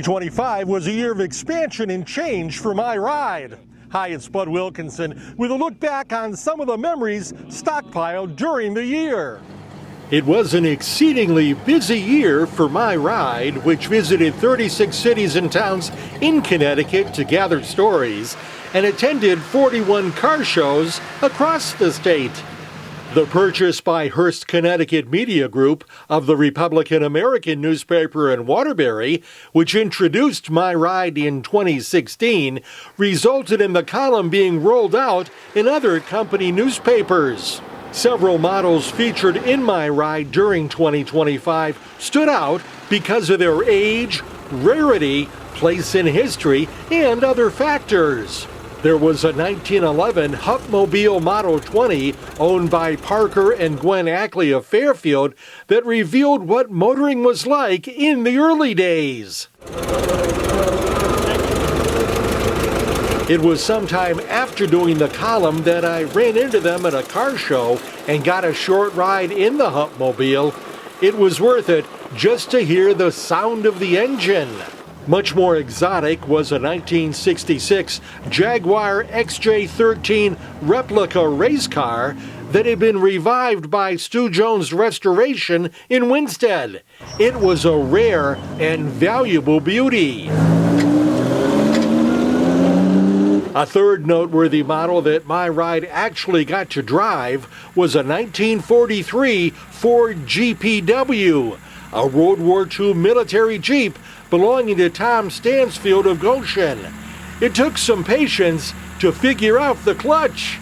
2025 was a year of expansion and change for my ride. Hi, it's Bud Wilkinson with a look back on some of the memories stockpiled during the year. It was an exceedingly busy year for my ride, which visited 36 cities and towns in Connecticut to gather stories and attended 41 car shows across the state. The purchase by Hearst, Connecticut Media Group of the Republican American newspaper in Waterbury, which introduced my ride in 2016, resulted in the column being rolled out in other company newspapers. Several models featured in my ride during 2025 stood out because of their age, rarity, place in history, and other factors. There was a 1911 Hupmobile Model 20 owned by Parker and Gwen Ackley of Fairfield that revealed what motoring was like in the early days. It was sometime after doing the column that I ran into them at a car show and got a short ride in the Hupmobile. It was worth it just to hear the sound of the engine. Much more exotic was a 1966 Jaguar XJ13 replica race car that had been revived by Stu Jones Restoration in Winstead. It was a rare and valuable beauty. A third noteworthy model that my ride actually got to drive was a 1943 Ford GPW, a World War II military Jeep belonging to Tom Stansfield of Goshen. It took some patience to figure out the clutch.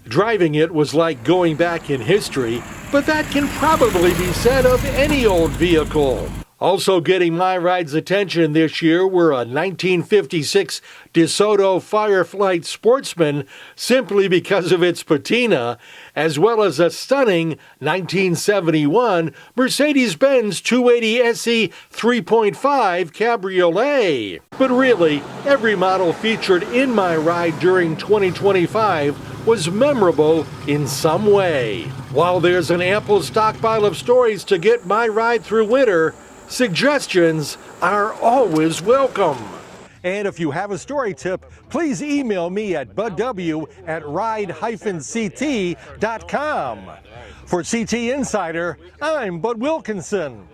Driving it was like going back in history, but that can probably be said of any old vehicle. Also getting my ride's attention this year were a 1956 DeSoto Fireflight Sportsman simply because of its patina, as well as a stunning 1971 Mercedes-Benz 280 SE 3.5 Cabriolet. But really, every model featured in my ride during 2025 was memorable in some way. While there's an ample stockpile of stories to get my ride through winter, suggestions are always welcome. And if you have a story tip, please email me at budw@ride-ct.com. For CT Insider, I'm Bud Wilkinson.